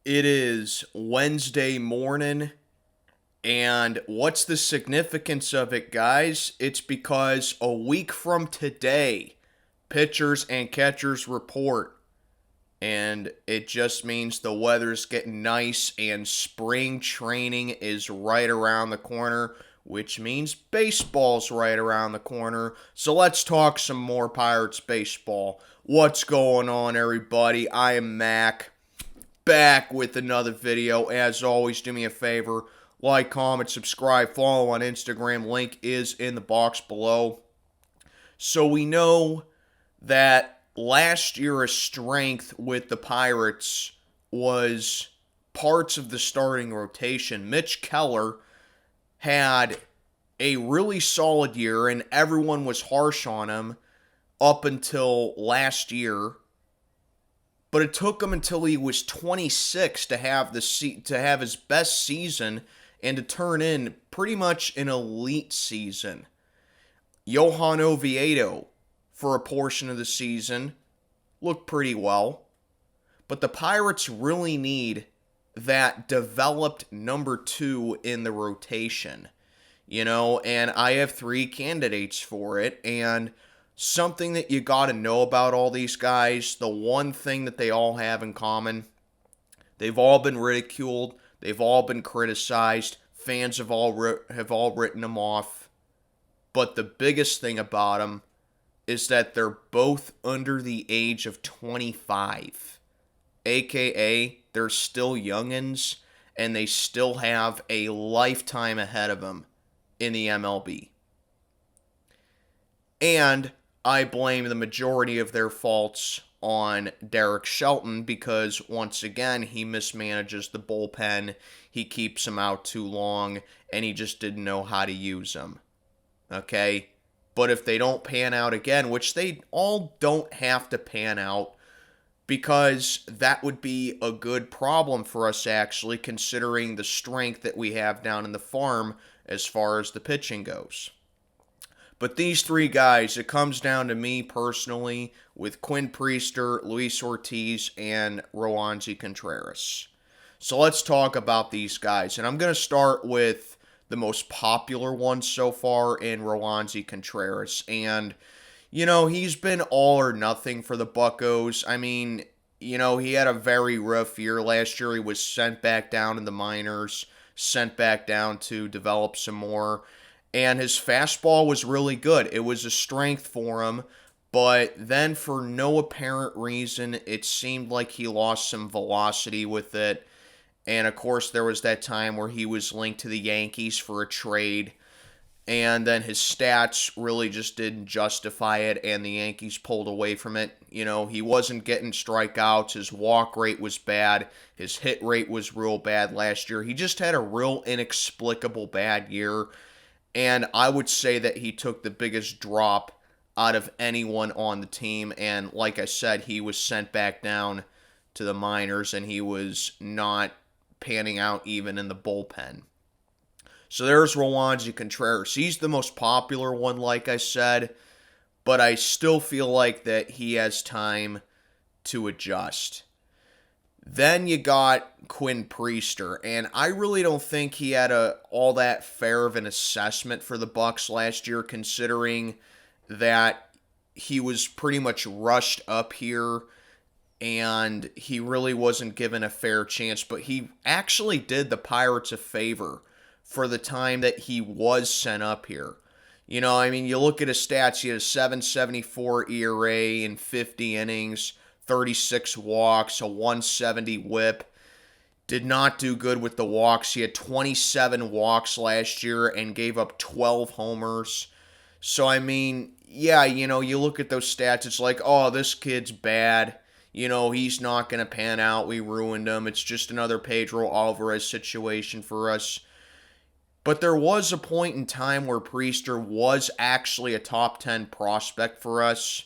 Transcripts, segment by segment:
It is Wednesday morning, and what's the significance of it, guys? It's because a week from today, pitchers and catchers report, and it just means the weather's getting nice and spring training is right around the corner, which means baseball's right around the corner. So let's talk some more Pirates baseball. What's going on, everybody? I am Mac, back with another video. As always, do me a favor, like, comment, subscribe, follow on Instagram. Link is in the box below. So we know that last year's strength with the Pirates was parts of the starting rotation. Mitch Keller had a really solid year, and everyone was harsh on him up until last year. But it took him until he was 26 to have his best season and to turn in pretty much an elite season. Johan Oviedo, for a portion of the season, looked pretty well. But the Pirates really need that developed number two in the rotation. And I have three candidates for it. And something that you got to know about all these guys, the one thing that they all have in common, they've all been ridiculed, they've all been criticized, fans have all written them off. But the biggest thing about them is that they're both under the age of 25. AKA, they're still youngins, and they still have a lifetime ahead of them in the MLB. And I blame the majority of their faults on Derek Shelton because, once again, he mismanages the bullpen, he keeps him out too long, and he just didn't know how to use them. Okay? But if they don't pan out again, which they all don't have to pan out, because that would be a good problem for us, actually, considering the strength that we have down in the farm as far as the pitching goes. But these three guys, it comes down to me personally with Quinn Priester, Luis Ortiz, and Roansy Contreras. So let's talk about these guys. And I'm going to start with the most popular one so far in Roansy Contreras. And, he's been all or nothing for the Buccos. I mean, he had a very rough year last year. He was sent back down in the minors, sent back down to develop some more. And his fastball was really good. It was a strength for him. But then for no apparent reason, it seemed like he lost some velocity with it. And of course, there was that time where he was linked to the Yankees for a trade. And then his stats really just didn't justify it, and the Yankees pulled away from it. He wasn't getting strikeouts. His walk rate was bad. His hit rate was real bad last year. He just had a real inexplicable bad year. And I would say that he took the biggest drop out of anyone on the team. And like I said, he was sent back down to the minors, and he was not panning out even in the bullpen. So there's Roansy Contreras. He's the most popular one, like I said, but I still feel like that he has time to adjust. Then you got Quinn Priester, and I really don't think he had all that fair of an assessment for the Bucs last year, considering that he was pretty much rushed up here, and he really wasn't given a fair chance. But he actually did the Pirates a favor for the time that he was sent up here. You look at his stats. He had a 7.74 ERA in 50 innings, 36 walks, a 170 whip. Did not do good with the walks. He had 27 walks last year and gave up 12 homers. So, you look at those stats, it's like, oh, this kid's bad. He's not going to pan out. We ruined him. It's just another Pedro Alvarez situation for us. But there was a point in time where Priester was actually a top 10 prospect for us.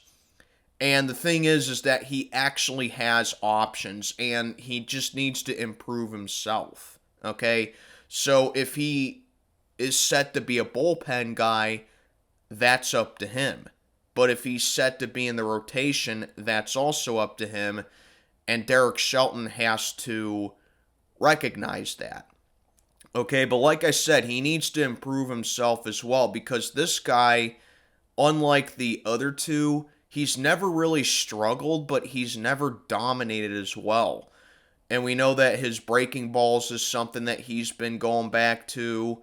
And the thing is that he actually has options, and he just needs to improve himself, okay? So if he is set to be a bullpen guy, that's up to him. But if he's set to be in the rotation, that's also up to him. And Derek Shelton has to recognize that. Okay, but like I said, he needs to improve himself as well because this guy, unlike the other two, he's never really struggled, but he's never dominated as well. And we know that his breaking balls is something that he's been going back to.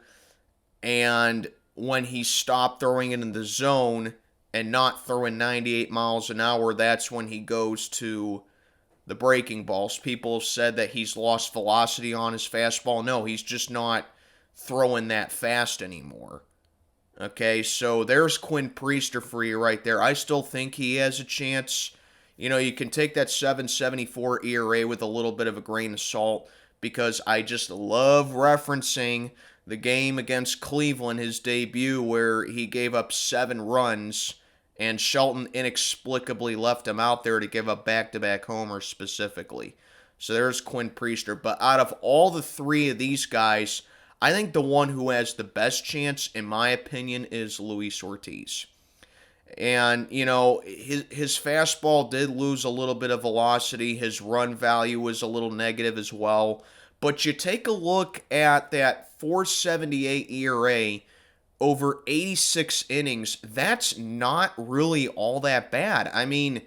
And when he stopped throwing it in the zone and not throwing 98 miles an hour, that's when he goes to the breaking balls. People have said that he's lost velocity on his fastball. No, he's just not throwing that fast anymore. Okay, so there's Quinn Priester for you right there. I still think he has a chance. You know, you can take that 7.74 ERA with a little bit of a grain of salt because I just love referencing the game against Cleveland, his debut, where he gave up 7 runs and Shelton inexplicably left him out there to give up back-to-back homers specifically. So there's Quinn Priester. But out of all the 3 of these guys, I think the one who has the best chance, in my opinion, is Luis Ortiz. And, you know, his fastball did lose a little bit of velocity. His run value was a little negative as well. But you take a look at that 4.78 ERA over 86 innings. That's not really all that bad. I mean,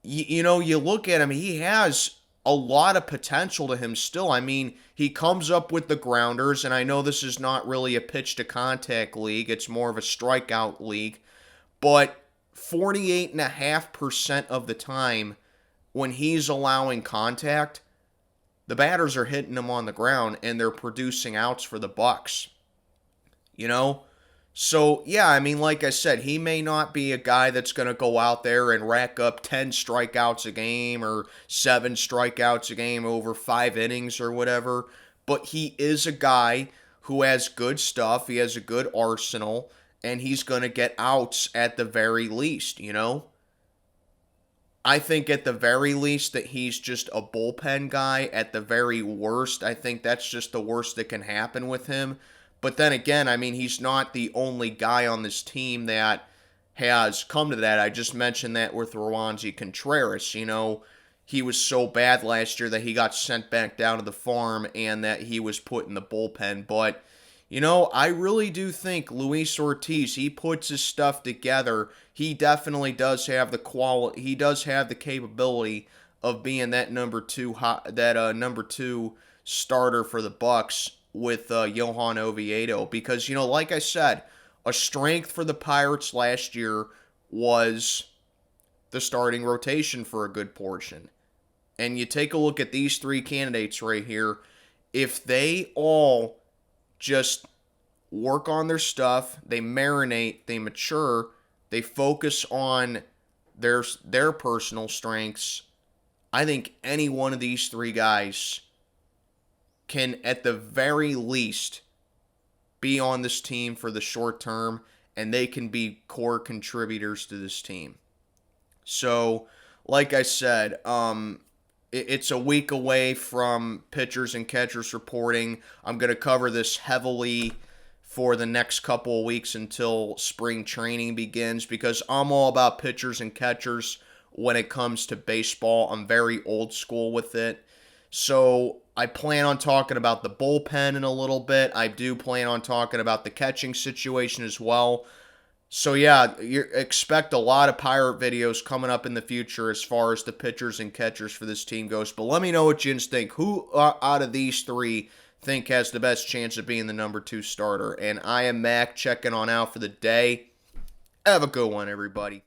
you know, you look at him, he has a lot of potential to him still. I mean, he comes up with the grounders, and I know this is not really a pitch-to-contact league. It's more of a strikeout league. But 48.5% of the time when he's allowing contact, the batters are hitting him on the ground and they're producing outs for the Bucks. You know? So, yeah, I mean, like I said, he may not be a guy that's going to go out there and rack up 10 strikeouts a game or 7 strikeouts a game over 5 innings or whatever, but he is a guy who has good stuff. He has a good arsenal, and he's going to get outs at the very least, you know? I think at the very least that he's just a bullpen guy. At the very worst, I think that's just the worst that can happen with him. But then again, I mean, he's not the only guy on this team that has come to that. I just mentioned that with Roansy Contreras. You know, he was so bad last year that he got sent back down to the farm and that he was put in the bullpen. But, you know, I really do think Luis Ortiz, he puts his stuff together. He definitely does have the quality. He does have the capability of being that number 2 starter for the Bucks with Johan Oviedo, because, you know, like I said, a strength for the Pirates last year was the starting rotation for a good portion. And you take a look at these 3 candidates right here. If they all just work on their stuff, they marinate, they mature, they focus on their personal strengths, I think any one of these 3 guys can, at the very least, be on this team for the short term, and they can be core contributors to this team. So, like I said, it's a week away from pitchers and catchers reporting. I'm going to cover this heavily for the next couple of weeks until spring training begins, because I'm all about pitchers and catchers when it comes to baseball. I'm very old school with it. So I plan on talking about the bullpen in a little bit. I do plan on talking about the catching situation as well. So yeah, you expect a lot of Pirate videos coming up in the future as far as the pitchers and catchers for this team goes. But let me know what you think. Who out of these 3 think has the best chance of being the number 2 starter? And I am Mac, checking on out for the day. Have a good one, everybody.